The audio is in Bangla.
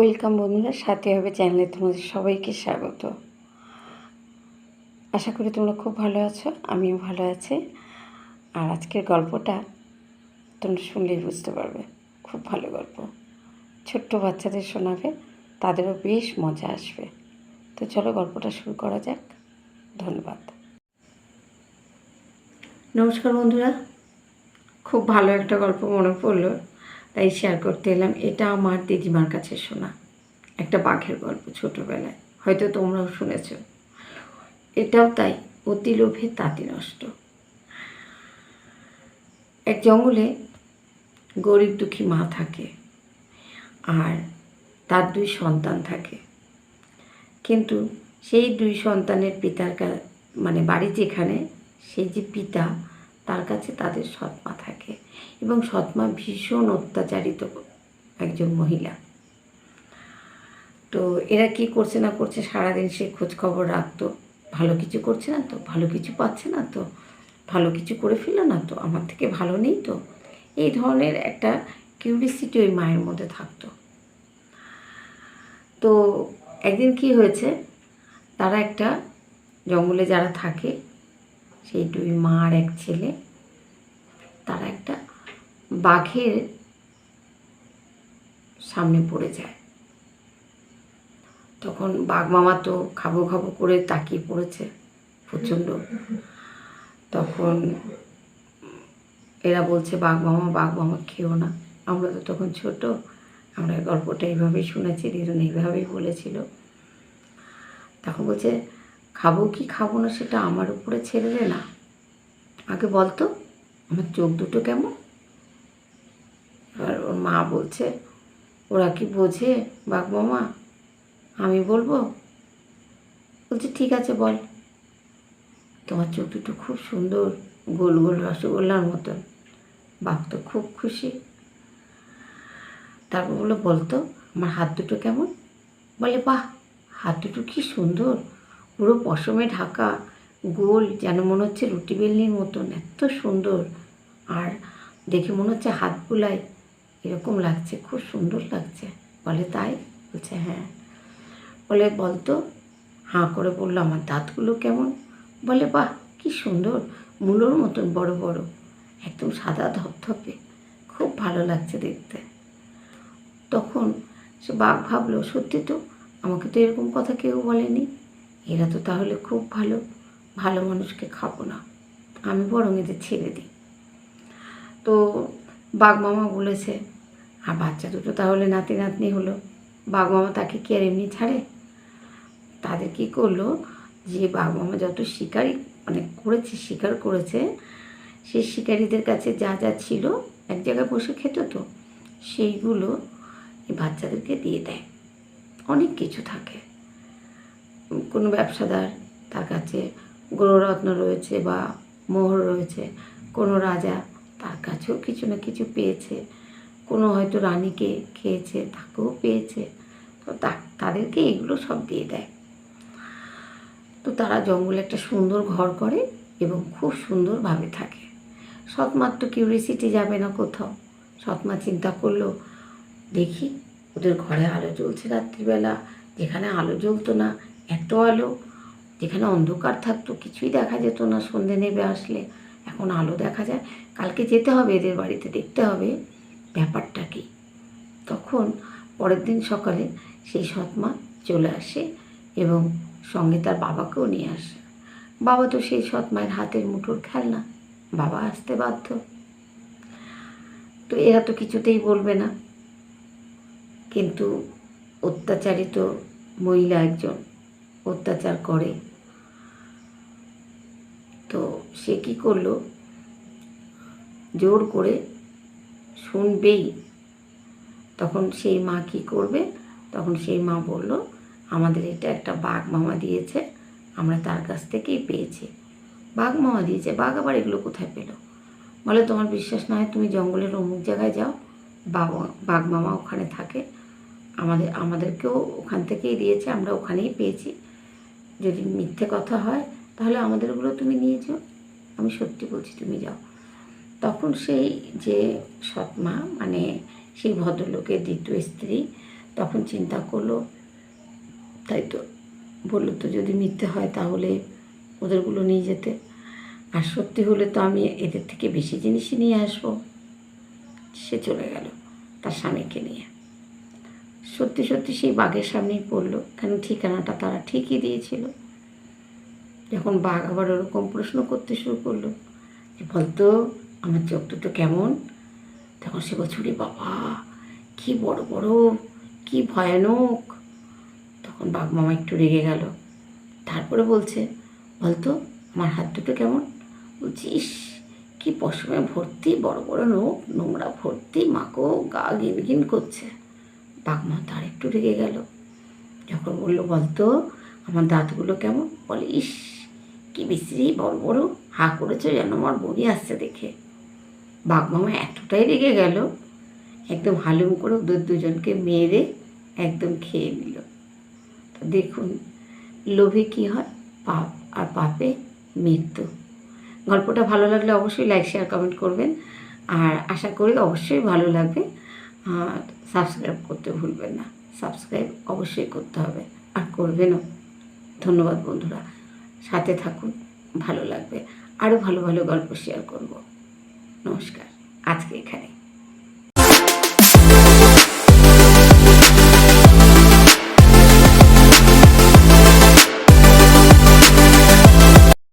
ওয়েলকাম বন্ধুরা, সাথে হবে চ্যানেলে তোমাদের সবাইকে স্বাগত। আশা করি তোমরা খুব ভালো আছো, আমিও ভালো আছি। আর আজকের গল্পটা তোমরা শুনলেই বুঝতে পারবে, খুব ভালো গল্প। ছোট্ট বাচ্চাদের শোনাবে, তাদেরও বেশ মজা আসবে। তো চলো গল্পটা শুরু করা যাক। ধন্যবাদ। নমস্কার বন্ধুরা, খুব ভালো একটা গল্প মনে পড়লো, তাই শেয়ার করতে এলাম। এটা আমার দিদিমার কাছে শোনা একটা বাঘের গল্প। ছোটোবেলায় হয়তো তোমরাও শুনেছ। এটাও তাই, অতি লোভে তাঁতি নষ্ট। এক জঙ্গলে গরিব দুঃখী মা থাকে, আর তার 2 সন্তান থাকে। কিন্তু সেই 2 সন্তানের পিতার মানে বাড়ি যেখানে, সেই যে পিতা, তার কাছে তাদের সৎমা থাকে, এবং সৎমা ভীষণ অত্যাচারিত একজন মহিলা। তো এরা কি করছে না করছে সারাদিন সে খোঁজ খবর রাখতো। ভালো কিছু করছে না তো, ভালো কিছু পাচ্ছে না তো, ভালো কিছু করে ফেললো না তো, আমার থেকে ভালো নেই তো, এই ধরনের একটা কিউরিসিটি ওই মায়ের মধ্যে থাকতো। তো একদিন কি হয়েছে, তারা একটা জঙ্গলে যারা থাকে, সেই 2 মা আর 1 ছেলে, তারা একটা বাঘের সামনে পড়ে যায়। তখন বাঘ মামা তো খাবো খাবো করে তাকিয়ে পড়েছে প্রচণ্ড। তখন এরা বলছে, বাঘ মামা খেও না। আমরা তো তখন ছোট, আমরা গল্পটা এইভাবেই শুনেছি, দিদুন এইভাবেই বলেছিল। তখন বলছে, খাবো কি খাবো না সেটা আমার উপরে ছেড়ে দে না, আগে বলতো আমার চোখ দুটো কেমন। এবার ওর মা বলছে, ওরা কি বোঝে বাঘ মামা, আমি বলবো? বলছে, ঠিক আছে বল। তোমার চোখ দুটো খুব সুন্দর, গোল গোল রসগোল্লার মতন। বাঘ তো খুব খুশি। তারপর বললো, বলতো আমার হাত দুটো কেমন। বলে, বাহ, হাত দুটো কি সুন্দর, পুরো পশমে ঢাকা, গোল, যেন মনে হচ্ছে রুটি বেলনির মতন, এত সুন্দর। আর দেখে মনে হচ্ছে হাত বুলাই এরকম লাগছে, খুব সুন্দর লাগছে। বলে, তাই? বলছে, হ্যাঁ। বলে, বলতো। হাঁ করে বললো, আমার দাঁতগুলো কেমন। বলে, বাহ, কি সুন্দর, মূলোর মতন বড় বড়, একদম সাদা ধপধপে, খুব ভালো লাগছে দেখতে। তখন সে বাঘ ভাবলো, সত্যি তো, আমাকে তো এরকম কথা কেউ বলেনি। এরা তো তাহলে খুব ভালো, ভালো মানুষকে খাবো না, আমি বরং এদের ছেড়ে দিই। তো বাঘ মামা বলেছে, আর বাচ্চা দুটো তাহলে নাতি নাতনি হলো, বাঘ মামা তাকে কি আর এমনি ছাড়ে? তাদের কী করলো, যে বাঘ মামা যত শিকারি মানে করেছে, শিকার করেছে, সেই শিকারীদের কাছে যা যা ছিল, এক জায়গায় বসে খেত, তো সেইগুলো এই বাচ্চাদেরকে দিয়ে দেয়। অনেক কিছু থাকে, কোনো ব্যবসাদার, তার কাছে গৌররত্ন রয়েছে বা মোহর রয়েছে, কোনো রাজা, তার কাছেও কিছু না কিছু পেয়েছে, কোনো হয়তো রানীকে খেয়েছে, তাকেও পেয়েছে, তো তাদেরকে এগুলো সব দিয়ে দেয়। তো তারা জঙ্গলে একটা সুন্দর ঘর করে এবং খুব সুন্দরভাবে থাকে। সৎমার তো কিউরিসিটি যাবে না কোথাও। সৎমা চিন্তা করলো, দেখি ওদের ঘরে আলো জ্বলছে রাত্রিবেলা, যেখানে আলো জ্বলতো না, এত আলো, যেখানে অন্ধকার থাকতো, কিছুই দেখা যেত না সন্ধে নেমে আসলে, এখন আলো দেখা যায়। কালকে যেতে হবে এদের বাড়িতে, দেখতে হবে ব্যাপারটা কী। তখন পরের দিন সকালে সেই সৎমা চলে আসে এবং সঙ্গে তার বাবাকেও নিয়ে আসে। বাবা তো সেই সৎমায়ের হাতের মুঠোর খেলনা, বাবা আসতে বাধ্য। তো এরা তো কিছুতেই বলবে না, কিন্তু অত্যাচারিত মহিলা একজন অত্যাচার করে। তো সে কী করলো, জোর করে শুনবেই। তখন সেই মা কী করবে, তখন সেই মা বলল, আমাদের এটা একটা বাঘ মামা দিয়েছে, আমরা তার কাছ থেকেই পেয়েছি। বাঘ মামা দিয়েছে? বাঘ আবার এগুলো কোথায় পেল? বলে, তোমার বিশ্বাস না হয় তুমি জঙ্গলের অমুক জায়গায় যাও, বাঘ মামা ওখানে থাকে, আমাদেরকেও ওখান থেকেই দিয়েছে, আমরা ওখানেই পেয়েছি। যদি মিথ্যে কথা হয় তাহলে আমাদেরগুলো তুমি নিয়ে যাও, আমি সত্যি বলছি, তুমি যাও। তখন সেই যে সৎমা, মানে সেই ভদ্রলোকের দ্বিতীয় স্ত্রী, তখন চিন্তা করলো, তাই তো বললো তো যদি মিথ্যে হয় তাহলে ওদেরগুলো নিয়ে যেতে, আর সত্যি হলে তো আমি এদের থেকে বেশি জিনিসই নিয়ে আসবো। সে চলে গেল তার স্বামীকে নিয়ে। সত্যি সত্যি সেই বাঘের সামনেই পড়লো, কেন ঠিকানাটা তারা ঠিকই দিয়েছিল। যখন বাঘ আবার ওরকম প্রশ্ন করতে শুরু করলো যে বলতো আমার চোখ দুটো কেমন, তখন সে বলছে ওরে বাবা কি বড় বড়, কি ভয়ানক। তখন বাঘ মামা একটু রেগে গেল, তারপরে বলছে বলতো আমার হাত দুটো কেমন, বলছিস কি পশমে ভর্তি বড় বড় নখ, নোংরা ভর্তি, মাকো গা ঘিন করছে। বাঘ মা তার একটু রেগে গেল, যখন বললো বলতো আমার দাঁতগুলো কেমন, বলে ইস কি বিশ্রী বড় বড়, হা করেছে যেন আমার বমি আসছে দেখে। বাঘ মামা এতটাই রেগে গেল, একদম হালুম করে ওদের দুজনকে মেরে একদম খেয়ে নিল। তো দেখুন লোভে কী হয়, পাপ, আর পাপে মৃত্যু। গল্পটা ভালো লাগলে অবশ্যই লাইক শেয়ার কমেন্ট করবেন, আর আশা করি অবশ্যই ভালো লাগবে। আর সাবস্ক্রাইব করতে ভুলবেন না, সাবস্ক্রাইব অবশ্যই করতে হবে আর করবেনও। ধন্যবাদ বন্ধুরা, সাথে থাকুন, ভালো লাগবে, আরও ভালো ভালো গল্প শেয়ার করব। নমস্কার, আজকে এখানে।